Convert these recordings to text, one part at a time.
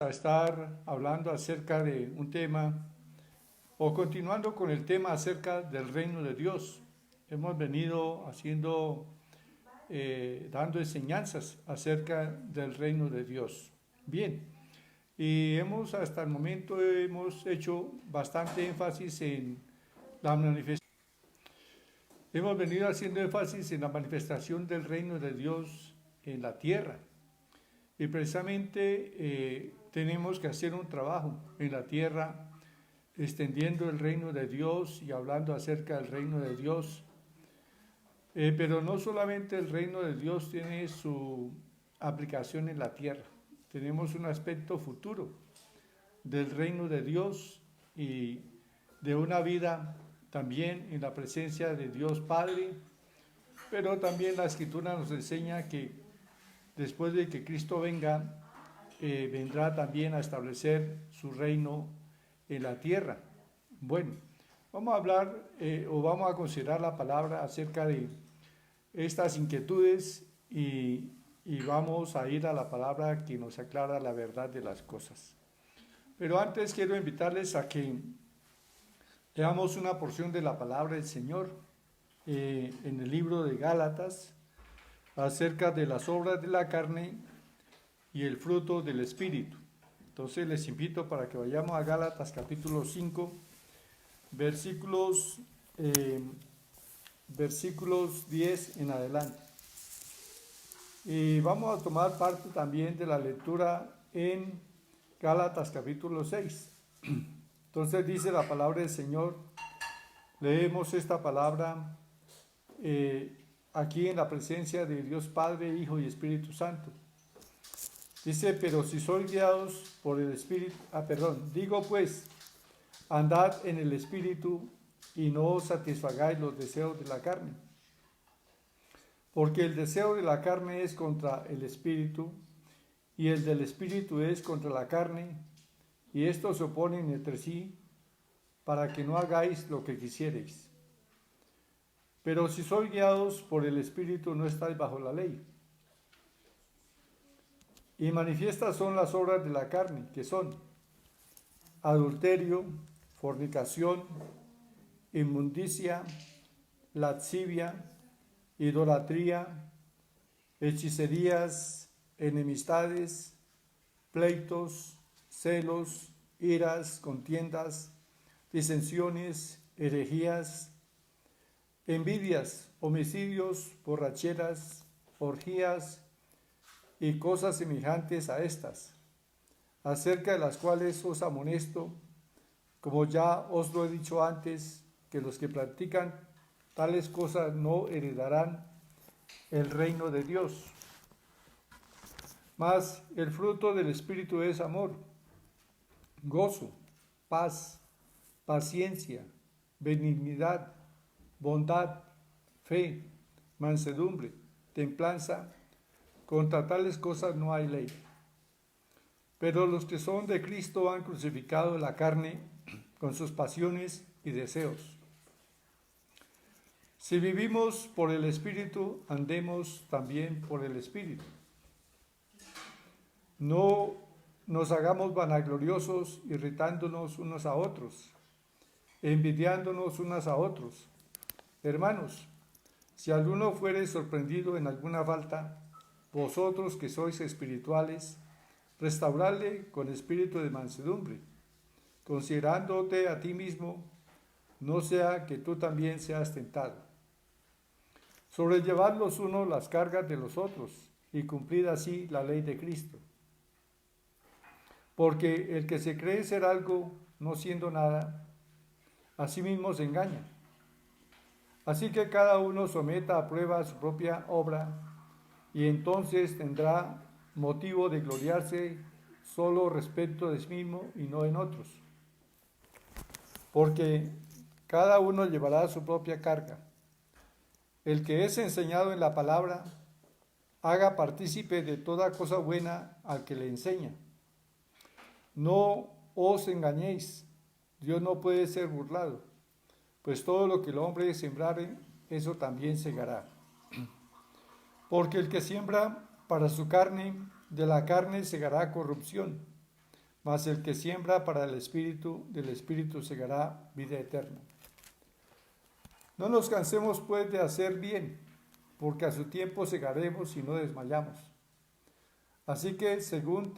A estar hablando acerca de un tema o continuando con el tema acerca del reino de Dios. Hemos venido dando enseñanzas acerca del reino de Dios. Bien, y hasta el momento hemos hecho bastante énfasis en la manifestación. Hemos venido haciendo énfasis en la manifestación del reino de Dios en la tierra. Y precisamente tenemos que hacer un trabajo en la tierra, extendiendo el reino de Dios y hablando acerca del reino de Dios. Pero no solamente el reino de Dios tiene su aplicación en la tierra, tenemos un aspecto futuro del reino de Dios y de una vida también en la presencia de Dios Padre, pero también la Escritura nos enseña que después de que Cristo venga, vendrá también a establecer su reino en la tierra. Bueno, vamos a hablar vamos a considerar la palabra acerca de estas inquietudes y vamos a ir a la palabra que nos aclara la verdad de las cosas. Pero antes quiero invitarles a que leamos una porción de la palabra del Señor en el libro de Gálatas, acerca de las obras de la carne y el fruto del Espíritu. Entonces les invito para que vayamos a Gálatas capítulo 5, versículos 10 en adelante. Y vamos a tomar parte también de la lectura en Gálatas capítulo 6. Entonces dice la palabra del Señor, leemos esta palabra aquí en la presencia de Dios Padre, Hijo y Espíritu Santo. Dice, pero si sois guiados por el Espíritu, digo pues, andad en el Espíritu y no os satisfagáis los deseos de la carne. Porque el deseo de la carne es contra el Espíritu y el del Espíritu es contra la carne, y estos se oponen entre sí para que no hagáis lo que quisiereis. Pero si sois guiados por el Espíritu, no estáis bajo la ley. Y manifiestas son las obras de la carne, que son adulterio, fornicación, inmundicia, lascivia, idolatría, hechicerías, enemistades, pleitos, celos, iras, contiendas, disensiones, herejías, envidias, homicidios, borracheras, orgías y cosas semejantes a estas, acerca de las cuales os amonesto, como ya os lo he dicho antes, que los que practican tales cosas no heredarán el reino de Dios. Mas el fruto del Espíritu es amor, gozo, paz, paciencia, benignidad, bondad, fe, mansedumbre, templanza. Contra tales cosas no hay ley. Pero los que son de Cristo han crucificado la carne con sus pasiones y deseos. Si vivimos por el Espíritu, andemos también por el Espíritu. No nos hagamos vanagloriosos, irritándonos unos a otros, envidiándonos unos a otros. Hermanos, si alguno fuere sorprendido en alguna falta, vosotros que sois espirituales, restauradle con espíritu de mansedumbre, considerándote a ti mismo, no sea que tú también seas tentado. Sobrellevad los unos las cargas de los otros, y cumplid así la ley de Cristo. Porque el que se cree ser algo, no siendo nada, a sí mismo se engaña. Así que cada uno someta a prueba su propia obra, y entonces tendrá motivo de gloriarse solo respecto de sí mismo y no en otros. Porque cada uno llevará su propia carga. El que es enseñado en la palabra, haga partícipe de toda cosa buena al que le enseña. No os engañéis, Dios no puede ser burlado, pues todo lo que el hombre sembrare, eso también segará. Porque el que siembra para su carne, de la carne segará corrupción, mas el que siembra para el Espíritu, del Espíritu segará vida eterna. No nos cansemos pues de hacer bien, porque a su tiempo segaremos y no desmayamos. Así que según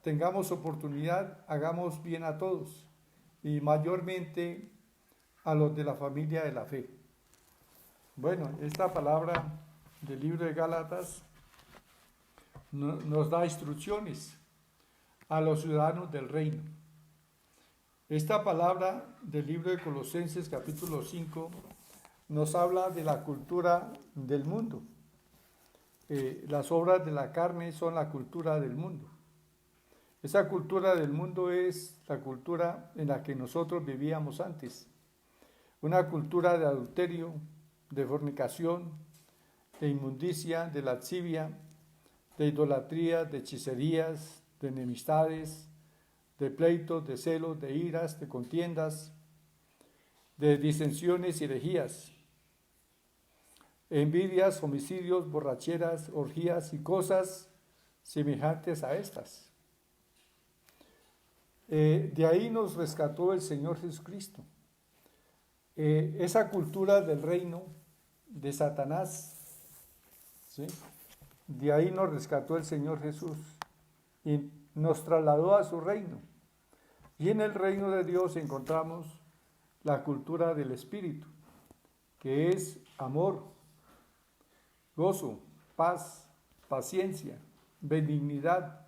tengamos oportunidad, hagamos bien a todos, y mayormente a los de la familia de la fe. Bueno, esta palabra del libro de Gálatas nos da instrucciones a los ciudadanos del reino. Esta palabra del libro de Colosenses capítulo 5 nos habla de la cultura del mundo. Las obras de la carne son la cultura del mundo. Esa cultura del mundo es la cultura en la que nosotros vivíamos antes. Una cultura de adulterio, de fornicación, de inmundicia, de lascivia, de idolatría, de hechicerías, de enemistades, de pleitos, de celos, de iras, de contiendas, de disensiones y herejías, envidias, homicidios, borracheras, orgías y cosas semejantes a estas. De ahí nos rescató el Señor Jesucristo. Esa cultura del reino de Satanás, ¿sí? De ahí nos rescató el Señor Jesús y nos trasladó a su reino. Y en el reino de Dios encontramos la cultura del Espíritu, que es amor, gozo, paz, paciencia, benignidad,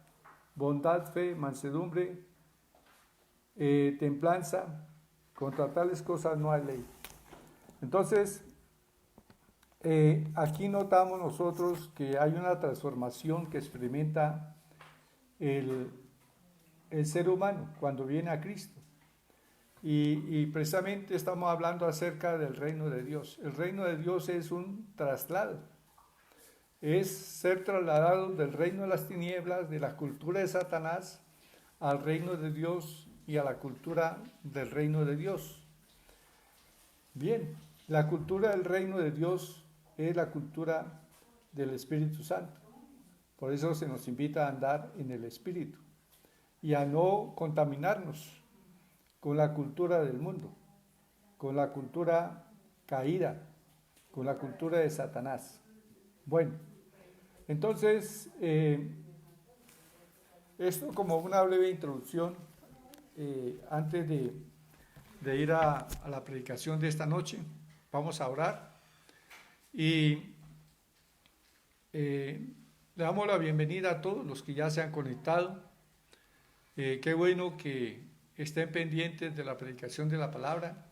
bondad, fe, mansedumbre, templanza. Contra tales cosas no hay ley. Entonces, aquí notamos nosotros que hay una transformación que experimenta el ser humano cuando viene a Cristo. Y precisamente estamos hablando acerca del reino de Dios. El reino de Dios es un traslado. Es ser trasladado del reino de las tinieblas, de la cultura de Satanás, al reino de Dios y a la cultura del reino de Dios. Bien, la cultura del reino de Dios es la cultura del Espíritu Santo. Por eso se nos invita a andar en el Espíritu y a no contaminarnos con la cultura del mundo, con la cultura caída, con la cultura de Satanás. Bueno, entonces, esto como una breve introducción antes de ir a la predicación de esta noche. Vamos a orar y le damos la bienvenida a todos los que ya se han conectado. Qué bueno que estén pendientes de la predicación de la palabra.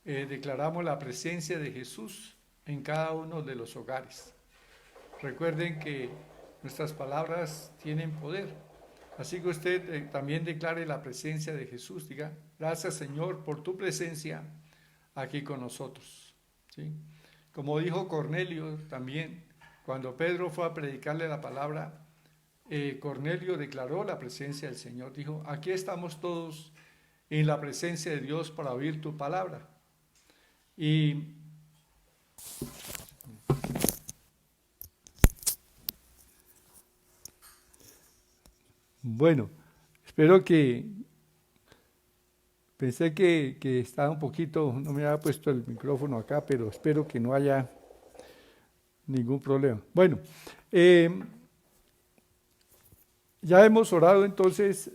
Declaramos la presencia de Jesús en cada uno de los hogares. Recuerden que nuestras palabras tienen poder. Así que usted también declare la presencia de Jesús. Diga, gracias Señor por tu presencia aquí con nosotros. ¿Sí? Como dijo Cornelio también, cuando Pedro fue a predicarle la palabra, Cornelio declaró la presencia del Señor. Dijo, aquí estamos todos en la presencia de Dios para oír tu palabra. Y bueno, espero que, pensé que estaba un poquito, no me había puesto el micrófono acá, pero espero que no haya ningún problema. Bueno, ya hemos orado entonces,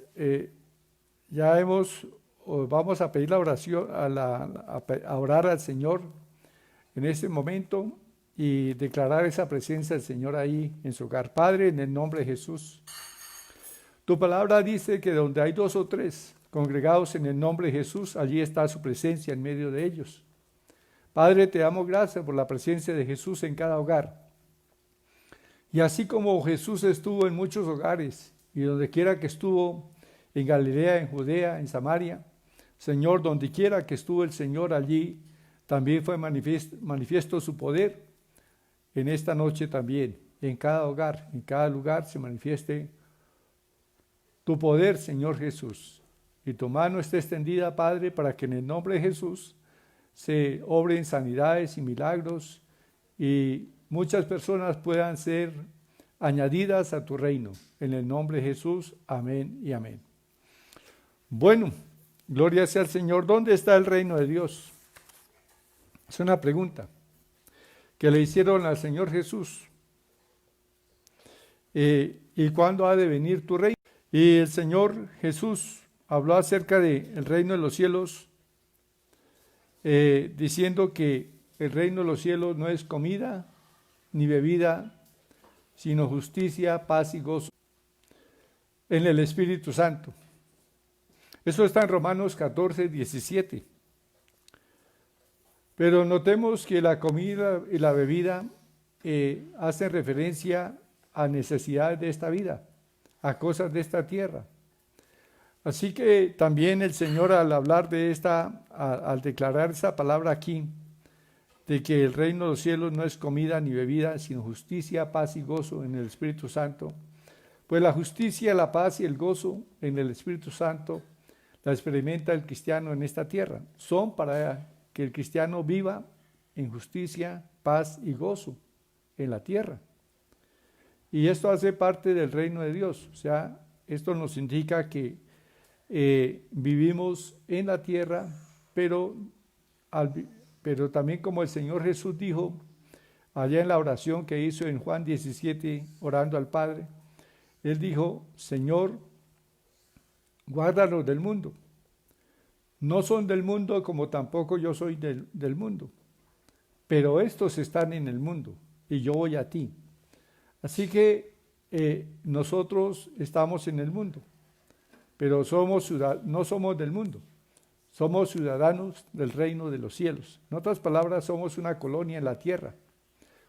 vamos a pedir la oración, a orar al Señor en este momento y declarar esa presencia del Señor ahí en su hogar. Padre, en el nombre de Jesús. Tu palabra dice que donde hay 2 o 3 congregados en el nombre de Jesús, allí está su presencia en medio de ellos. Padre, te damos gracias por la presencia de Jesús en cada hogar. Y así como Jesús estuvo en muchos hogares y donde quiera que estuvo, en Galilea, en Judea, en Samaria, Señor, donde quiera que estuvo el Señor, allí también fue manifiesto su poder. En esta noche también, en cada hogar, en cada lugar se manifieste tu poder, Señor Jesús, y tu mano esté extendida, Padre, para que en el nombre de Jesús se obren sanidades y milagros y muchas personas puedan ser añadidas a tu reino. En el nombre de Jesús, amén y amén. Bueno, gloria sea al Señor. ¿Dónde está el reino de Dios? Es una pregunta que le hicieron al Señor Jesús. ¿Y cuándo ha de venir tu reino? Y el Señor Jesús habló acerca del reino de los cielos, diciendo que el reino de los cielos no es comida ni bebida, sino justicia, paz y gozo en el Espíritu Santo. Eso está en Romanos 14, 17. Pero notemos que la comida y la bebida hacen referencia a necesidades de esta vida, a cosas de esta tierra. Así que también el Señor al hablar de al declarar esa palabra aquí, de que el reino de los cielos no es comida ni bebida, sino justicia, paz y gozo en el Espíritu Santo, pues la justicia, la paz y el gozo en el Espíritu Santo la experimenta el cristiano en esta tierra. Son para que el cristiano viva en justicia, paz y gozo en la tierra. Y esto hace parte del reino de Dios. O sea, esto nos indica que vivimos en la tierra, pero también como el Señor Jesús dijo allá en la oración que hizo en Juan 17, orando al Padre, Él dijo: Señor, guárdalos del mundo. No son del mundo como tampoco yo soy del mundo, pero estos están en el mundo y yo voy a ti. Así que nosotros estamos en el mundo, pero no somos del mundo, somos ciudadanos del reino de los cielos. En otras palabras, somos una colonia en la tierra,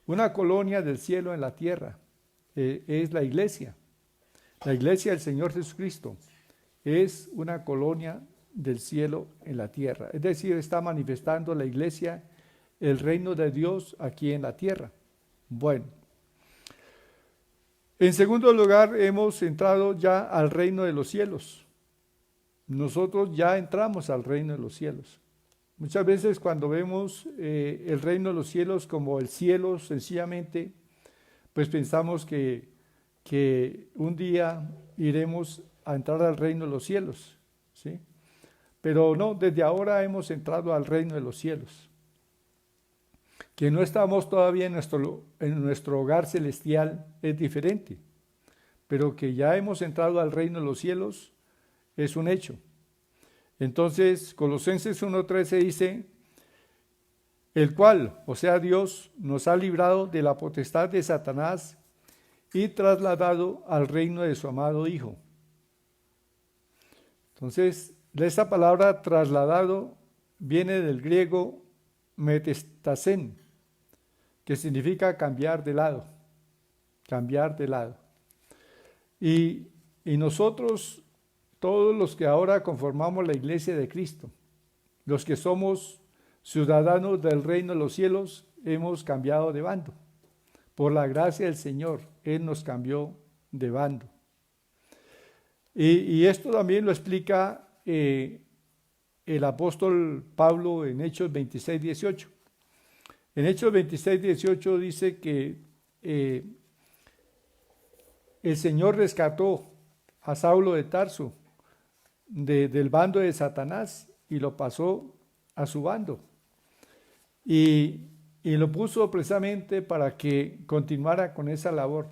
una colonia del cielo en la tierra. Es la iglesia del Señor Jesucristo, es una colonia del cielo en la tierra. Es decir, está manifestando la iglesia el reino de Dios aquí en la tierra. Bueno, en segundo lugar, hemos entrado ya al reino de los cielos. Nosotros ya entramos al reino de los cielos. Muchas veces cuando vemos el reino de los cielos como el cielo sencillamente, pues pensamos que un día iremos a entrar al reino de los cielos, ¿sí? Pero no, desde ahora hemos entrado al reino de los cielos. Que no estamos todavía en nuestro hogar celestial es diferente, pero que ya hemos entrado al reino de los cielos es un hecho. Entonces, Colosenses 1:13 dice: el cual, o sea Dios, nos ha librado de la potestad de Satanás y trasladado al reino de su amado Hijo. Entonces, de esta palabra trasladado viene del griego metastasen, que significa cambiar de lado, cambiar de lado. Y nosotros, todos los que ahora conformamos la iglesia de Cristo, los que somos ciudadanos del reino de los cielos, hemos cambiado de bando. Por la gracia del Señor, Él nos cambió de bando. Y esto también lo explica el apóstol Pablo en Hechos 26, 18. En Hechos 26, 18 dice que el Señor rescató a Saulo de Tarso del bando de Satanás y lo pasó a su bando. Y lo puso precisamente para que continuara con esa labor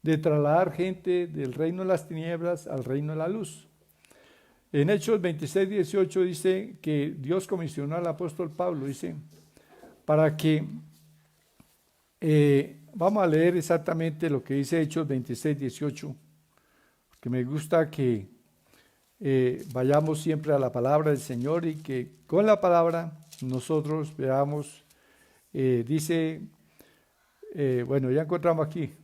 de trasladar gente del reino de las tinieblas al reino de la luz. En Hechos 26, 18 dice que Dios comisionó al apóstol Pablo, dice, para que, vamos a leer exactamente lo que dice Hechos 26, 18, porque me gusta que vayamos siempre a la palabra del Señor y que con la palabra nosotros veamos, dice, bueno, ya encontramos aquí,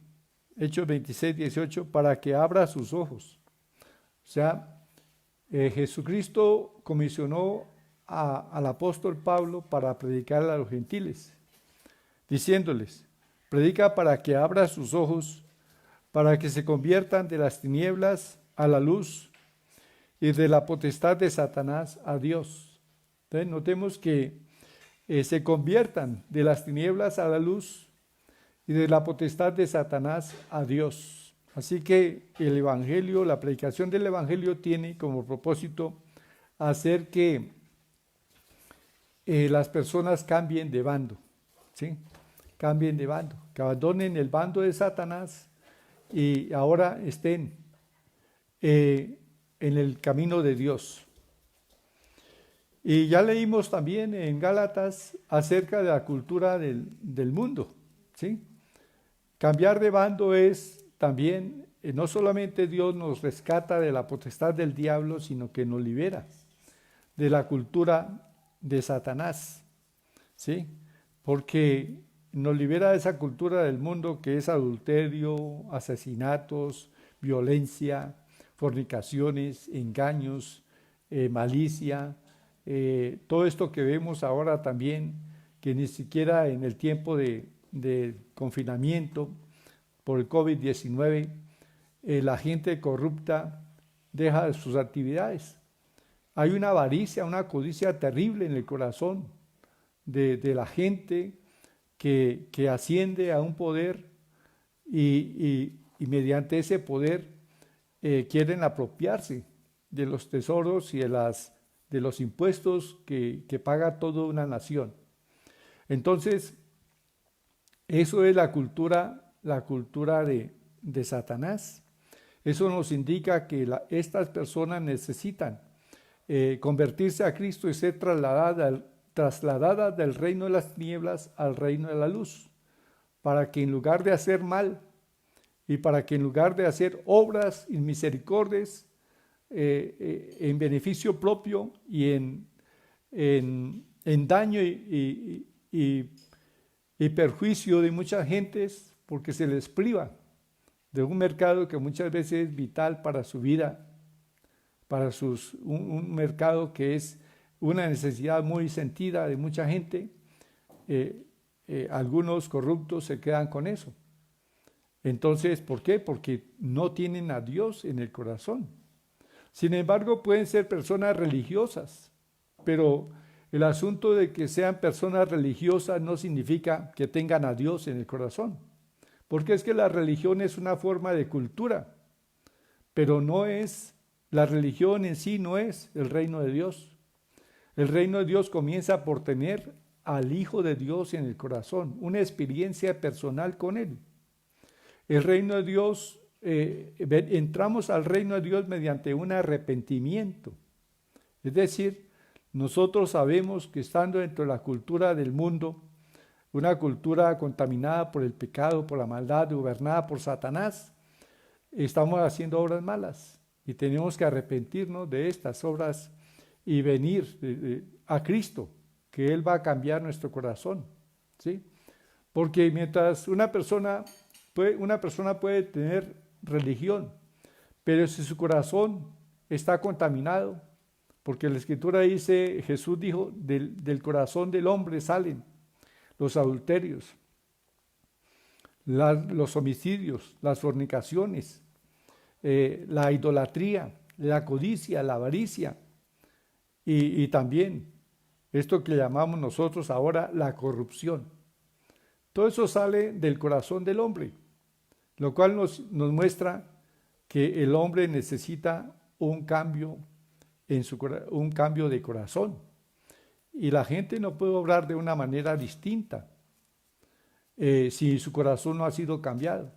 Hechos 26, 18, para que abra sus ojos. O sea, Jesucristo comisionó al apóstol Pablo para predicar a los gentiles, diciéndoles: predica para que abra sus ojos, para que se conviertan de las tinieblas a la luz y de la potestad de Satanás a Dios. Entonces, notemos que se conviertan de las tinieblas a la luz y de la potestad de Satanás a Dios. Así que el Evangelio, la predicación del Evangelio tiene como propósito hacer que las personas cambien de bando, ¿sí? Cambien de bando, que abandonen el bando de Satanás y ahora estén en el camino de Dios. Y ya leímos también en Gálatas acerca de la cultura del mundo, ¿sí? Cambiar de bando es también, no solamente Dios nos rescata de la potestad del diablo, sino que nos libera de la cultura de Satanás, ¿sí? Porque nos libera de esa cultura del mundo que es adulterio, asesinatos, violencia, fornicaciones, engaños, malicia, todo esto que vemos ahora también, que ni siquiera en el tiempo de confinamiento por el COVID-19, la gente corrupta deja sus actividades. Hay una avaricia, una codicia terrible en el corazón de la gente que asciende a un poder y mediante ese poder quieren apropiarse de los tesoros y de los impuestos que paga toda una nación. Entonces, eso es la cultura de Satanás. Eso nos indica que estas personas necesitan convertirse a Cristo y ser trasladadas del reino de las tinieblas al reino de la luz, para que en lugar de hacer mal y para que en lugar de hacer obras y misericordias en beneficio propio y en daño y perjuicio de muchas gentes, porque se les priva de un mercado que muchas veces es vital para su vida, para un mercado que es una necesidad muy sentida de mucha gente. Algunos corruptos se quedan con eso. Entonces, ¿por qué? Porque no tienen a Dios en el corazón. Sin embargo, pueden ser personas religiosas, pero el asunto de que sean personas religiosas no significa que tengan a Dios en el corazón, porque es que la religión es una forma de cultura, pero la religión en sí no es el reino de Dios. El reino de Dios comienza por tener al Hijo de Dios en el corazón, una experiencia personal con Él. El reino de Dios, entramos al reino de Dios mediante un arrepentimiento. Es decir, nosotros sabemos que estando dentro de la cultura del mundo, una cultura contaminada por el pecado, por la maldad, gobernada por Satanás, estamos haciendo obras malas y tenemos que arrepentirnos de estas obras y venir a Cristo, que Él va a cambiar nuestro corazón, ¿sí? Porque mientras una persona puede tener religión, pero si su corazón está contaminado, porque la Escritura dice, Jesús dijo, del corazón del hombre salen los adulterios, los homicidios, las fornicaciones, la idolatría, la codicia, la avaricia y también esto que llamamos nosotros ahora la corrupción. Todo eso sale del corazón del hombre, lo cual nos muestra que el hombre necesita un cambio de corazón. Y la gente no puede obrar de una manera distinta si su corazón no ha sido cambiado.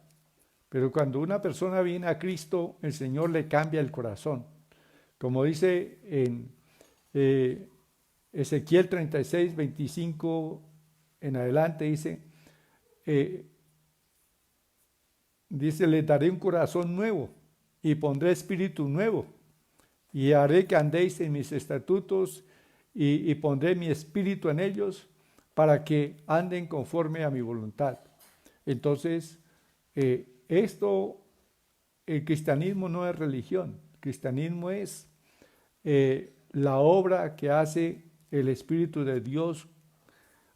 Pero cuando una persona viene a Cristo, el Señor le cambia el corazón. Como dice en Ezequiel 36, 25 en adelante, dice, le daré un corazón nuevo y pondré espíritu nuevo y haré que andéis en mis estatutos y pondré mi espíritu en ellos para que anden conforme a mi voluntad. Entonces, el cristianismo no es religión, el cristianismo es la obra que hace el Espíritu de Dios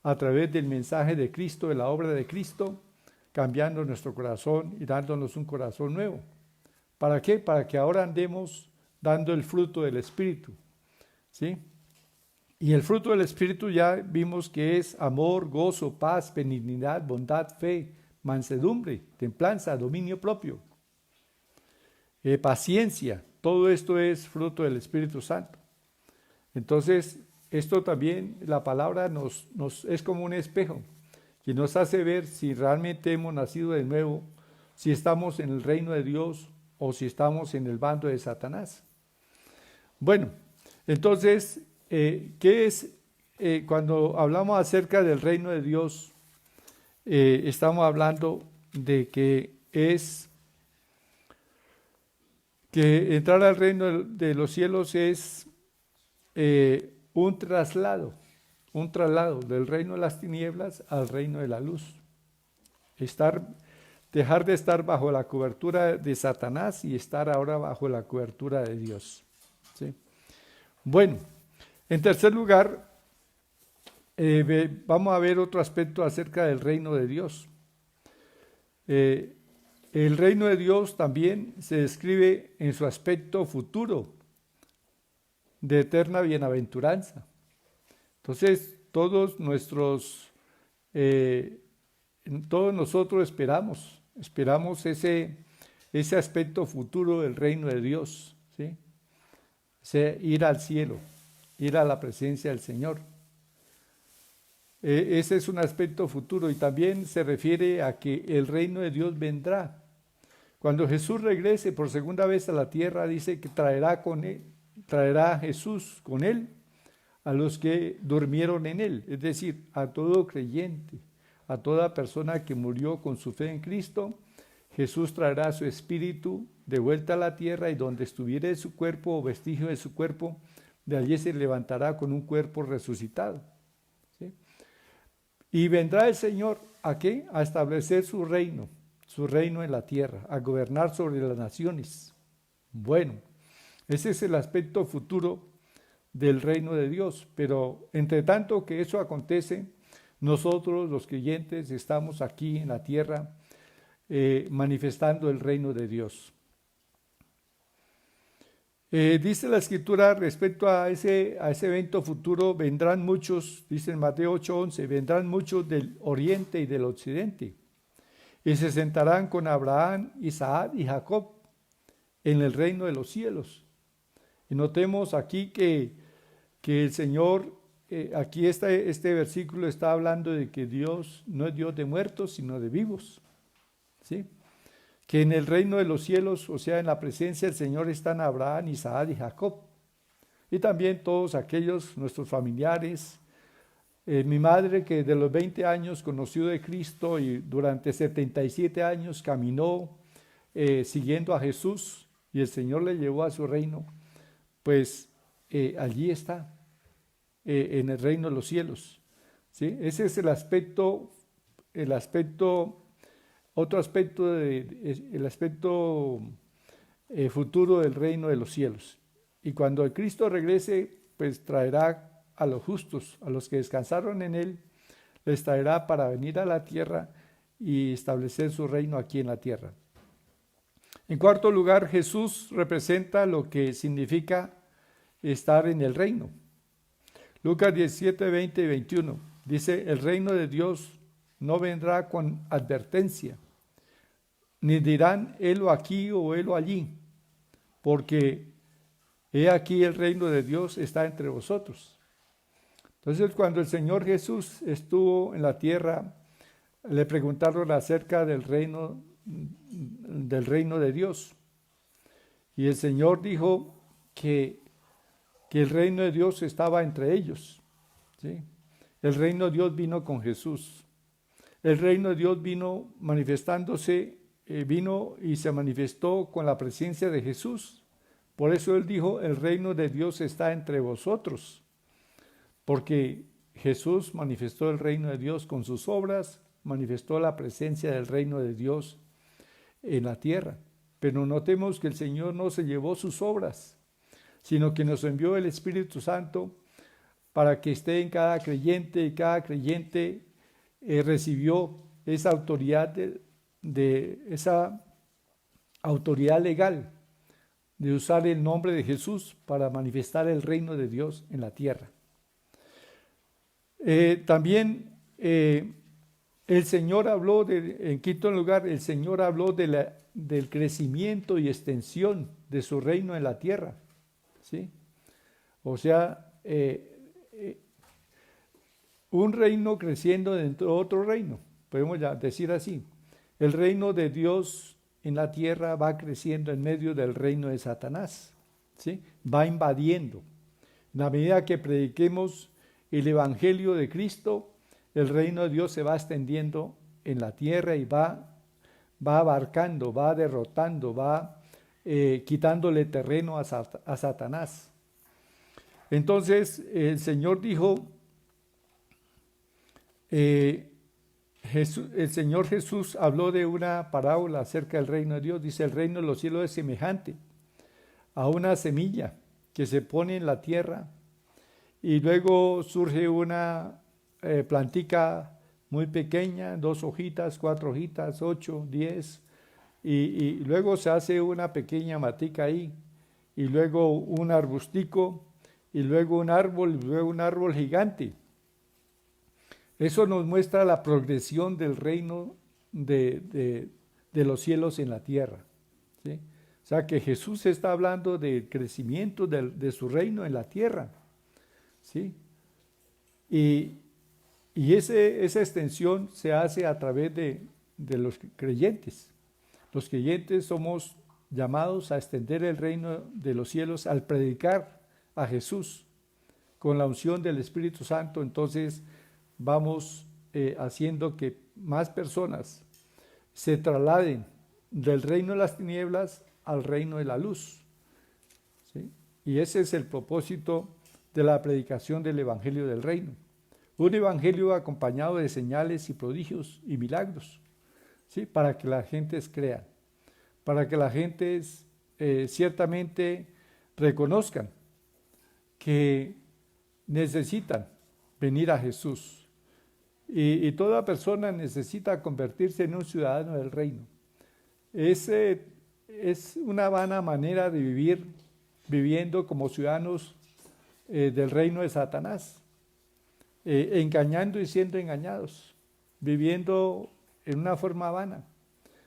a través del mensaje de Cristo, de la obra de Cristo, cambiando nuestro corazón y dándonos un corazón nuevo. ¿Para qué? Para que ahora andemos dando el fruto del Espíritu, ¿sí? Y el fruto del Espíritu ya vimos que es amor, gozo, paz, benignidad, bondad, fe, mansedumbre, templanza, dominio propio. paciencia. Todo esto es fruto del Espíritu Santo. Entonces, esto también, la palabra nos es como un espejo que nos hace ver si realmente hemos nacido de nuevo, si estamos en el reino de Dios o si estamos en el bando de Satanás. Bueno, entonces, ¿qué es cuando hablamos acerca del reino de Dios? Estamos hablando de que es que entrar al reino de los cielos es un traslado del reino de las tinieblas al reino de la luz. Dejar de estar bajo la cobertura de Satanás y estar ahora bajo la cobertura de Dios. ¿Sí? Bueno, en tercer lugar, vamos a ver otro aspecto acerca del reino de Dios. El reino de Dios también se describe en su aspecto futuro, de eterna bienaventuranza. Entonces, todos nosotros esperamos ese aspecto futuro del reino de Dios, ¿sí? Ir al cielo, ir a la presencia del Señor. Ese es un aspecto futuro y también se refiere a que el reino de Dios vendrá. Cuando Jesús regrese por segunda vez a la tierra, dice que traerá Jesús con él a los que durmieron en él, es decir, a todo creyente, a toda persona que murió con su fe en Cristo. Jesús traerá su espíritu de vuelta a la tierra y donde estuviere su cuerpo o vestigio de su cuerpo, de allí se levantará con un cuerpo resucitado. ¿Sí? Y vendrá el Señor, ¿a qué? A establecer su reino en la tierra, a gobernar sobre las naciones. Bueno, ese es el aspecto futuro del reino de Dios, pero entre tanto que eso acontece, nosotros los creyentes estamos aquí en la tierra manifestando el reino de Dios. Dice la Escritura respecto a ese evento futuro, vendrán muchos, dice en Mateo 8:11, vendrán muchos del oriente y del occidente, y se sentarán con Abraham, Isaac y Jacob en el reino de los cielos. Y notemos aquí que el Señor, aquí este versículo está hablando de que Dios no es Dios de muertos, sino de vivos. ¿Sí? Que en el reino de los cielos, o sea, en la presencia del Señor, están Abraham, Isaac y Jacob. Y también todos aquellos, nuestros familiares. Mi madre, que de los 20 años conoció de Cristo y durante 77 años caminó siguiendo a Jesús y el Señor le llevó a su reino, pues allí está, en el reino de los cielos. ¿Sí? Ese es otro aspecto, el aspecto futuro del reino de los cielos. Y cuando el Cristo regrese, pues traerá a los justos, a los que descansaron en él, les traerá para venir a la tierra y establecer su reino aquí en la tierra. En cuarto lugar, Jesús representa lo que significa estar en el reino. Lucas 17, 20 y 21 dice: el reino de Dios no vendrá con advertencia, ni dirán helo aquí o helo allí, porque he aquí el reino de Dios está entre vosotros. Entonces, cuando el Señor Jesús estuvo en la tierra, le preguntaron acerca del reino de Dios. Y el Señor dijo que el reino de Dios estaba entre ellos. ¿Sí? El reino de Dios vino con Jesús. El reino de Dios vino manifestándose, vino y se manifestó con la presencia de Jesús. Por eso Él dijo, el reino de Dios está entre vosotros. Porque Jesús manifestó el reino de Dios con sus obras, manifestó la presencia del reino de Dios en la tierra. Pero notemos que el Señor no se llevó sus obras, sino que nos envió el Espíritu Santo para que esté en cada creyente, y cada creyente recibió esa autoridad esa autoridad legal de usar el nombre de Jesús para manifestar el reino de Dios en la tierra. También el Señor habló, en quinto lugar, el Señor habló de del crecimiento y extensión de su reino en la tierra, ¿sí? O sea, un reino creciendo dentro de otro reino, podemos ya decir así. El reino de Dios en la tierra va creciendo en medio del reino de Satanás, ¿sí? Va invadiendo. En la medida que prediquemos el evangelio de Cristo, el reino de Dios se va extendiendo en la tierra y va abarcando, va derrotando, va quitándole terreno a Satanás. Entonces el Señor dijo, el Señor Jesús habló de una parábola acerca del reino de Dios. Dice, el reino de los cielos es semejante a una semilla que se pone en la tierra y luego surge una plantica muy pequeña, 2 hojitas, 4 hojitas, 8, 10, y luego se hace una pequeña matica ahí, y luego un arbustico, y luego un árbol, y luego un árbol gigante. Eso nos muestra la progresión del reino de los cielos en la tierra, ¿sí? O sea que Jesús está hablando del crecimiento de su reino en la tierra, ¿sí? Y esa extensión se hace a través de los creyentes. Los creyentes somos llamados a extender el reino de los cielos al predicar a Jesús con la unción del Espíritu Santo. Entonces vamos haciendo que más personas se trasladen del reino de las tinieblas al reino de la luz, ¿sí? Y ese es el propósito de la predicación del Evangelio del Reino. Un evangelio acompañado de señales y prodigios y milagros, ¿sí? Para que la gente crea, para que la gente ciertamente reconozcan que necesitan venir a Jesús. Y toda persona necesita convertirse en un ciudadano del reino. Es una vana manera de vivir, viviendo como ciudadanos del reino de Satanás. Engañando y siendo engañados, viviendo en una forma vana,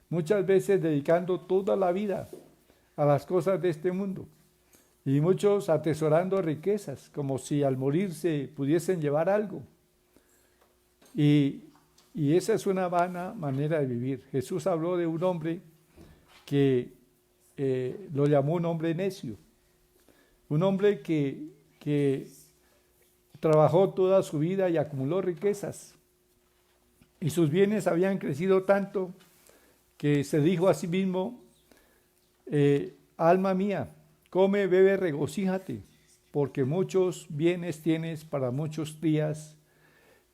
muchas veces dedicando toda la vida a las cosas de este mundo y muchos atesorando riquezas como si al morirse pudiesen llevar algo, y esa es una vana manera de vivir. Jesús habló de un hombre que lo llamó un hombre necio, un hombre que trabajó toda su vida y acumuló riquezas, y sus bienes habían crecido tanto que se dijo a sí mismo, alma mía, come, bebe, regocíjate, porque muchos bienes tienes para muchos días,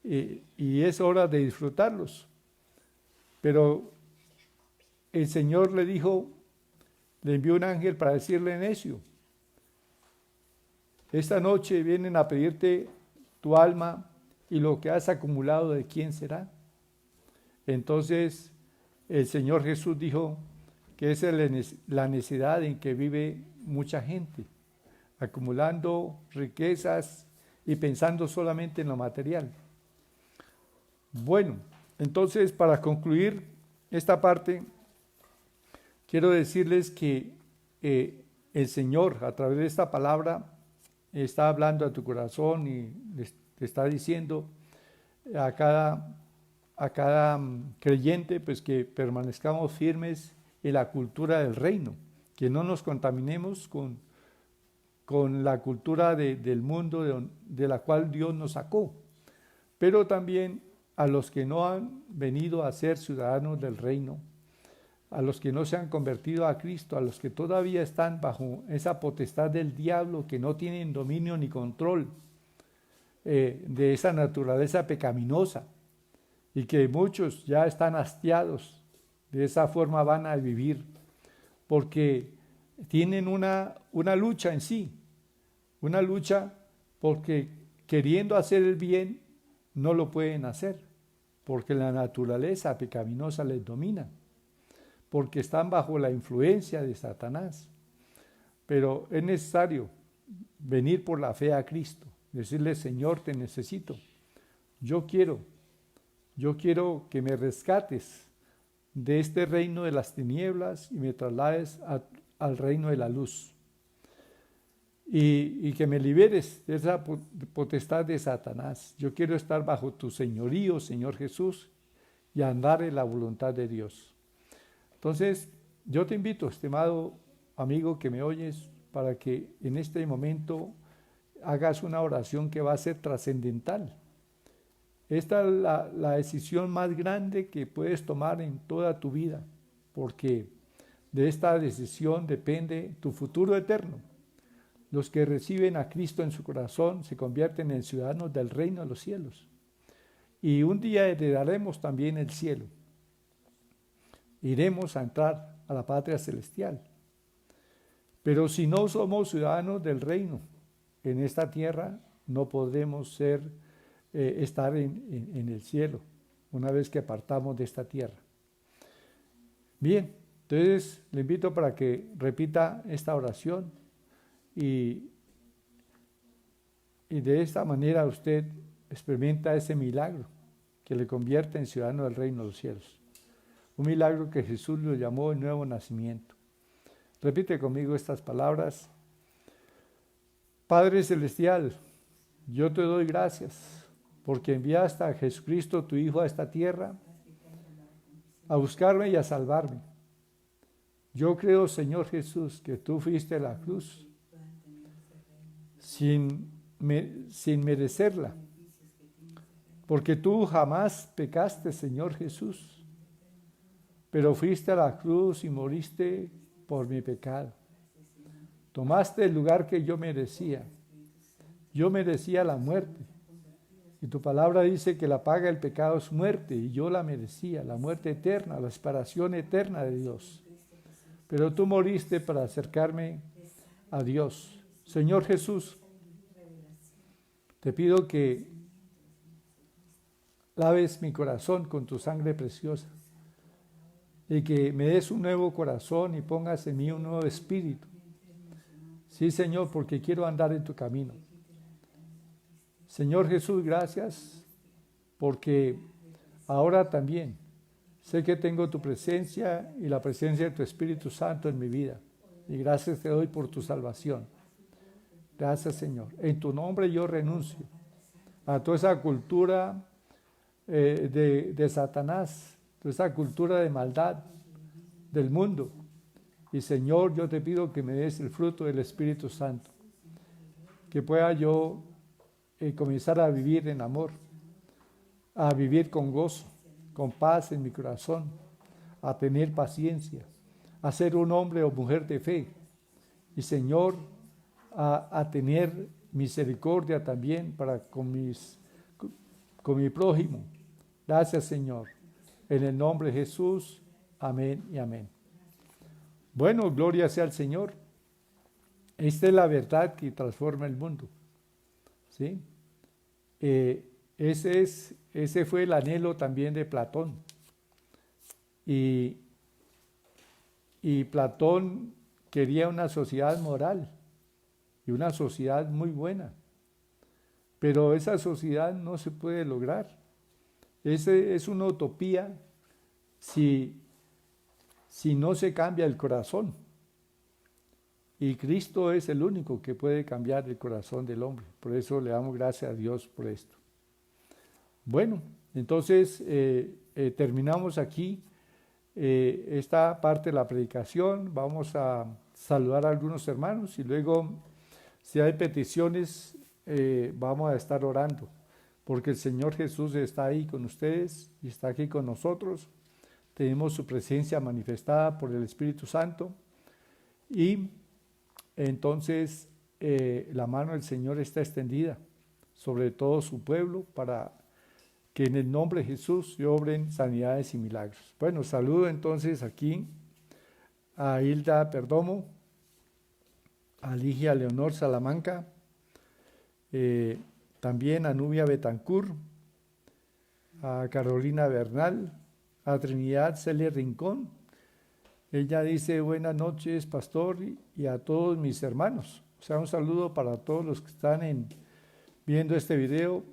y es hora de disfrutarlos. Pero el Señor le dijo, le envió un ángel para decirle, necio, esta noche vienen a pedirte tu alma, y lo que has acumulado, ¿de quién será? Entonces el Señor Jesús dijo que esa es la necesidad en que vive mucha gente, acumulando riquezas y pensando solamente en lo material. Bueno, entonces para concluir esta parte, quiero decirles que el Señor a través de esta palabra está hablando a tu corazón y te está diciendo a cada creyente, pues, que permanezcamos firmes en la cultura del reino, que no nos contaminemos con la cultura del mundo de la cual Dios nos sacó, pero también a los que no han venido a ser ciudadanos del reino, a los que no se han convertido a Cristo, a los que todavía están bajo esa potestad del diablo, que no tienen dominio ni control de esa naturaleza pecaminosa, y que muchos ya están hastiados de esa forma vana de vivir, porque tienen una lucha en sí, una lucha porque queriendo hacer el bien no lo pueden hacer, porque la naturaleza pecaminosa les domina, porque están bajo la influencia de Satanás. Pero es necesario venir por la fe a Cristo, decirle, Señor, te necesito, yo quiero que me rescates de este reino de las tinieblas y me traslades al reino de la luz. Y que me liberes de esa potestad de Satanás. Yo quiero estar bajo tu señorío, Señor Jesús, y andar en la voluntad de Dios. Entonces, yo te invito, estimado amigo que me oyes, para que en este momento hagas una oración que va a ser trascendental. Esta es la decisión más grande que puedes tomar en toda tu vida, porque de esta decisión depende tu futuro eterno. Los que reciben a Cristo en su corazón se convierten en ciudadanos del reino de los cielos. Y un día heredaremos también el cielo. Iremos a entrar a la patria celestial. Pero si no somos ciudadanos del reino en esta tierra, no podremos estar en el cielo una vez que partamos de esta tierra. Bien, entonces le invito para que repita esta oración y de esta manera usted experimenta ese milagro que le convierte en ciudadano del reino de los cielos. Un milagro que Jesús lo llamó el nuevo nacimiento. Repite conmigo estas palabras. Padre Celestial, yo te doy gracias porque enviaste a Jesucristo, tu Hijo, a esta tierra a buscarme y a salvarme. Yo creo, Señor Jesús, que tú fuiste a la cruz sin merecerla, porque tú jamás pecaste, Señor Jesús, pero fuiste a la cruz y moriste por mi pecado. Tomaste el lugar que yo merecía. Yo merecía la muerte. Y tu palabra dice que la paga del pecado es muerte, y yo la merecía, la muerte eterna, la separación eterna de Dios. Pero tú moriste para acercarme a Dios. Señor Jesús, te pido que laves mi corazón con tu sangre preciosa y que me des un nuevo corazón y pongas en mí un nuevo espíritu. Sí, Señor, porque quiero andar en tu camino. Señor Jesús, gracias, porque ahora también sé que tengo tu presencia y la presencia de tu Espíritu Santo en mi vida. Y gracias te doy por tu salvación. Gracias, Señor. En tu nombre yo renuncio a toda esa cultura de Satanás, toda esa cultura de maldad del mundo. Y Señor, yo te pido que me des el fruto del Espíritu Santo, que pueda yo comenzar a vivir en amor, a vivir con gozo, con paz en mi corazón, a tener paciencia, a ser un hombre o mujer de fe. Y Señor, a tener misericordia también con mi prójimo. Gracias, Señor. En el nombre de Jesús, amén y amén. Bueno, gloria sea al Señor. Esta es la verdad que transforma el mundo. ¿Sí? Ese fue el anhelo también de Platón. Y Platón quería una sociedad moral y una sociedad muy buena. Pero esa sociedad no se puede lograr. Es una utopía si no se cambia el corazón. Y Cristo es el único que puede cambiar el corazón del hombre. Por eso le damos gracias a Dios por esto. Bueno, entonces terminamos aquí esta parte de la predicación. Vamos a saludar a algunos hermanos y luego, si hay peticiones, vamos a estar orando. Porque el Señor Jesús está ahí con ustedes y está aquí con nosotros. Tenemos su presencia manifestada por el Espíritu Santo. Y entonces la mano del Señor está extendida sobre todo su pueblo para que en el nombre de Jesús se obren sanidades y milagros. Bueno, saludo entonces aquí a Hilda Perdomo, a Ligia Leonor Salamanca, también a Nubia Betancur, a Carolina Bernal, a Trinidad Celia Rincón. Ella dice: buenas noches, pastor, y a todos mis hermanos. O sea, un saludo para todos los que están viendo este video.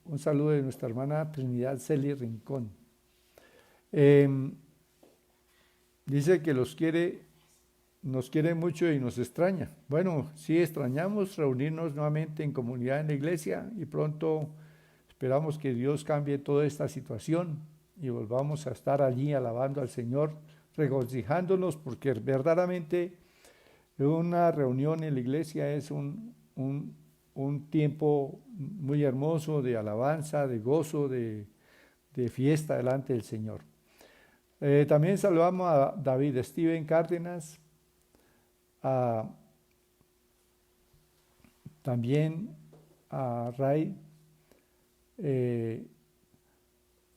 Un saludo de nuestra hermana Trinidad Celia Rincón. Em, Dice que nos quiere mucho y nos extraña. Bueno, sí extrañamos reunirnos nuevamente en comunidad en la iglesia y pronto esperamos que Dios cambie toda esta situación y volvamos a estar allí alabando al Señor, regocijándonos porque verdaderamente una reunión en la iglesia es un tiempo muy hermoso de alabanza, de gozo, de fiesta delante del Señor. También saludamos a David Steven Cárdenas, también a Ray,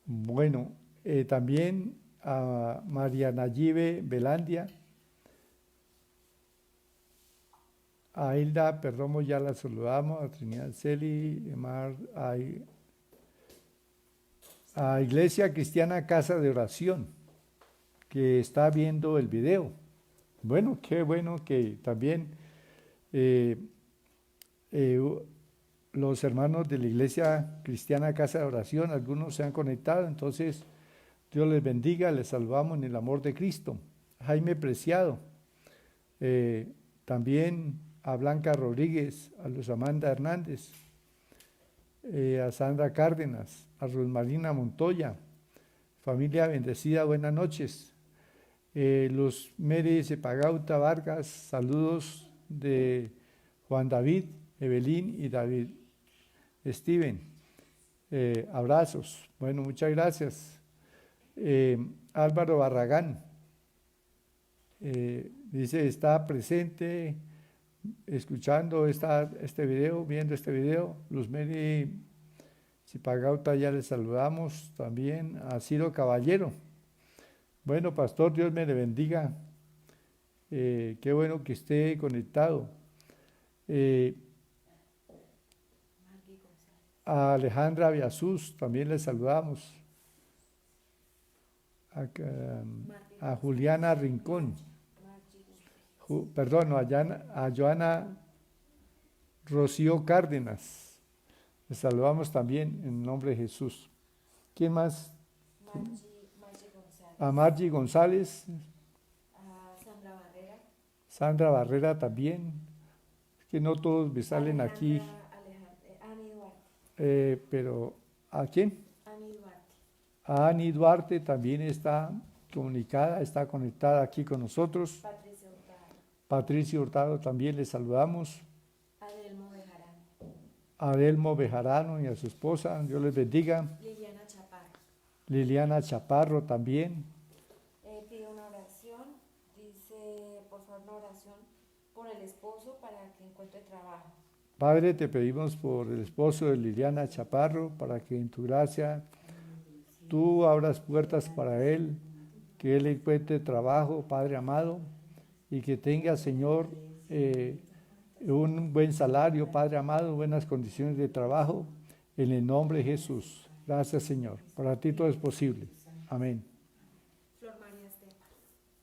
bueno, también a María Nayibe Belandia, a Hilda Perdomo ya la saludamos, a Trinidad Celi, a Iglesia Cristiana Casa de Oración, que está viendo el video. Bueno, qué bueno que también los hermanos de la Iglesia Cristiana Casa de Oración, algunos se han conectado, entonces Dios les bendiga, les salvamos en el amor de Cristo. Jaime Preciado, también a Blanca Rodríguez, a Luz Amanda Hernández, a Sandra Cárdenas, a Rosmarina Montoya, familia bendecida, buenas noches. Los Mérez Epagauta Vargas, saludos de Juan David, Evelyn y David Steven. Abrazos. Bueno, muchas gracias. Álvaro Barragán dice, está presente, escuchando este video, viendo este video. Luz Mérez Epagauta ya les saludamos. También a Ciro Caballero. Bueno, pastor, Dios me le bendiga. Qué bueno que esté conectado. A Alejandra Viasus también le saludamos. A Juliana Rincón. Perdón, a Joana Rocío Cárdenas. Le saludamos también en nombre de Jesús. ¿Quién más? A Margie González, a Sandra Barrera. Sandra Barrera también, es que no todos me salen aquí, Ani Duarte. pero ¿a quién? Ani Duarte. A Ani Duarte también está comunicada, está conectada aquí con nosotros. Patricia Hurtado. Patricia Hurtado también le saludamos. Adelmo Bejarano. Adelmo Bejarano y a su esposa, Dios les bendiga. Liliana Chaparro. Liliana Chaparro también. Pide una oración, dice, por favor, una oración por el esposo para que encuentre trabajo. Padre, te pedimos por el esposo de Liliana Chaparro, para que en tu gracia tú abras puertas para él, que él encuentre trabajo, Padre amado, y que tenga, Señor, un buen salario, Padre amado, buenas condiciones de trabajo, en el nombre de Jesús. Gracias, Señor. Para ti todo es posible. Amén. Flor María Estepa.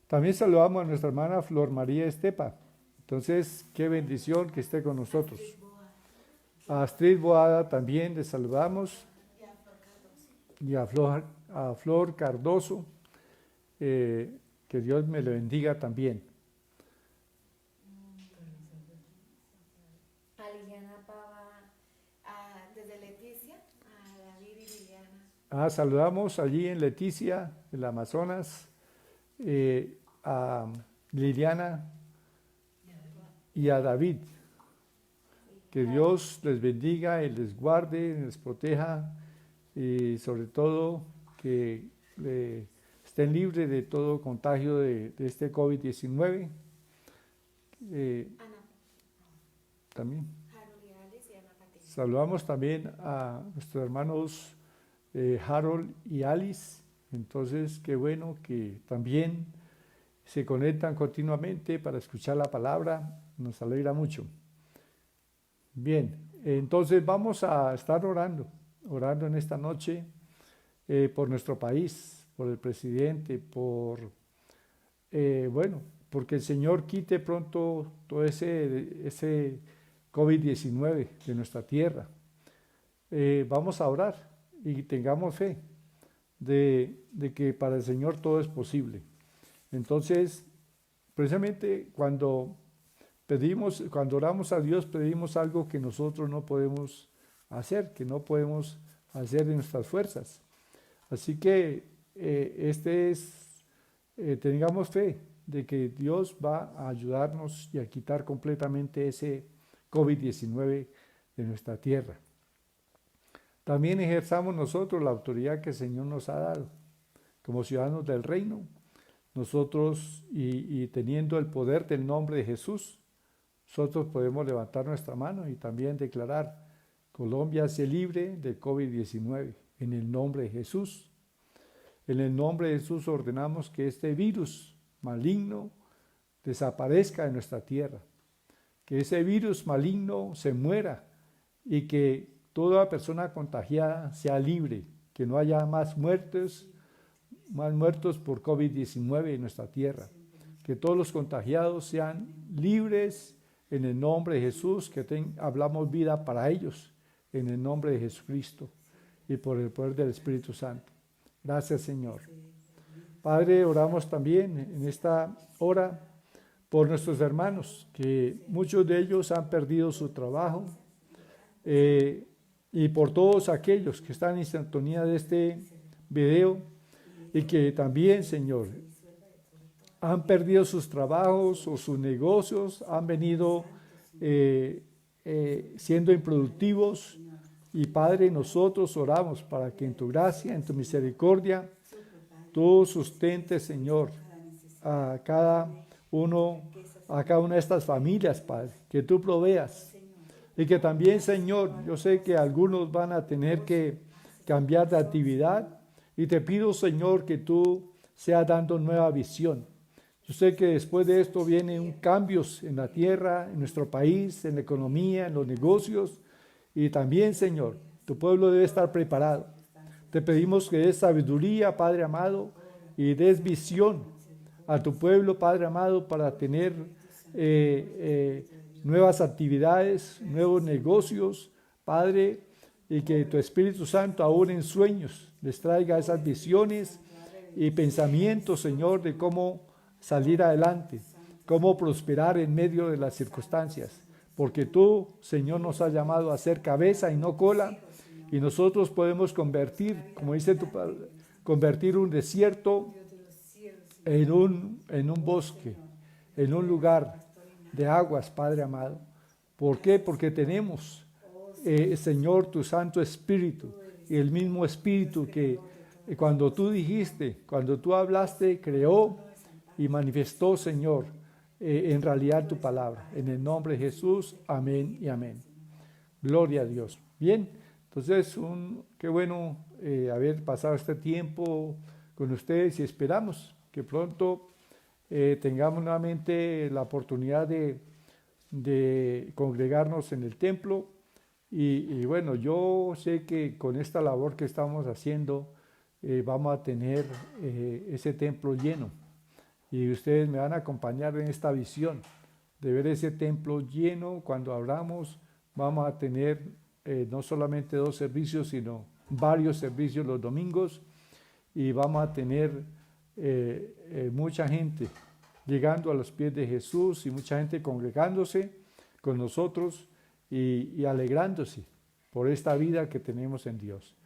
También saludamos a nuestra hermana Flor María Estepa. Entonces, qué bendición que esté con nosotros. A Astrid Boada también le saludamos. Y a Flor Cardoso. Que Dios me le bendiga también. A Liliana Pava, desde Leticia, a David y Liliana. Saludamos allí en Leticia, en el Amazonas, a Liliana y a David. Que Dios les bendiga y les guarde, les proteja y sobre todo que estén libres de todo contagio de este COVID-19. También saludamos también a nuestros hermanos Harold y Alice. Entonces, qué bueno que también se conectan continuamente para escuchar la palabra. Nos alegra mucho. Bien, entonces vamos a estar orando en esta noche por nuestro país, por el presidente, porque el Señor quite pronto todo ese COVID-19 de nuestra tierra. Vamos a orar y tengamos fe de que para el Señor todo es posible. Entonces, precisamente cuando oramos a Dios, pedimos algo que nosotros no podemos hacer, que no podemos hacer de nuestras fuerzas. Así que tengamos fe de que Dios va a ayudarnos y a quitar completamente ese COVID-19 de nuestra tierra. También ejerzamos nosotros la autoridad que el Señor nos ha dado como ciudadanos del reino. Nosotros, y teniendo el poder del nombre de Jesús, nosotros podemos levantar nuestra mano y también declarar: Colombia sea libre del COVID-19 en el nombre de Jesús. En el nombre de Jesús ordenamos que este virus maligno desaparezca de nuestra tierra, que ese virus maligno se muera y que toda persona contagiada sea libre, que no haya más muertos por COVID-19 en nuestra tierra, que todos los contagiados sean libres en el nombre de Jesús, que hablamos vida para ellos en el nombre de Jesucristo y por el poder del Espíritu Santo. Gracias, Señor. Padre, oramos también en esta hora por nuestros hermanos, que muchos de ellos han perdido su trabajo, y por todos aquellos que están en sintonía de este video y que también, Señor, han perdido sus trabajos o sus negocios, han venido siendo improductivos. Y Padre, nosotros oramos para que en tu gracia, en tu misericordia, tú sustentes, Señor, a cada una de estas familias, Padre, que tú proveas. Y que también, Señor, yo sé que algunos van a tener que cambiar de actividad, y te pido, Señor, que tú seas dando nueva visión. Yo sé que después de esto vienen cambios en la tierra, en nuestro país, en la economía, en los negocios. Y también, Señor, tu pueblo debe estar preparado. Te pedimos que des sabiduría, Padre amado, y des visión a tu pueblo, Padre amado, para tener nuevas actividades, nuevos negocios, Padre, y que tu Espíritu Santo aún en sueños les traiga esas visiones y pensamientos, Señor, de cómo salir adelante, cómo prosperar en medio de las circunstancias. Porque tú, Señor, nos has llamado a ser cabeza y no cola, y nosotros podemos convertir, como dice tu palabra, convertir un desierto en un bosque, en un lugar de aguas, Padre amado. ¿Por qué? Porque tenemos, Señor, tu Santo Espíritu, y el mismo Espíritu que cuando tú dijiste, cuando tú hablaste, creó y manifestó, Señor, en realidad tu palabra. En el nombre de Jesús, amén y amén. Gloria a Dios. Bien, entonces qué bueno haber pasado este tiempo con ustedes, y esperamos que pronto tengamos nuevamente la oportunidad de congregarnos en el templo. Y bueno, yo sé que con esta labor que estamos haciendo vamos a tener ese templo lleno. Y ustedes me van a acompañar en esta visión de ver ese templo lleno. Cuando abramos, vamos a tener no solamente 2 servicios, sino varios servicios los domingos. Y vamos a tener mucha gente llegando a los pies de Jesús, y mucha gente congregándose con nosotros y alegrándose por esta vida que tenemos en Dios.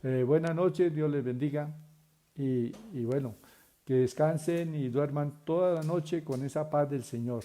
Buenas noches, Dios les bendiga, y bueno, que descansen y duerman toda la noche con esa paz del Señor.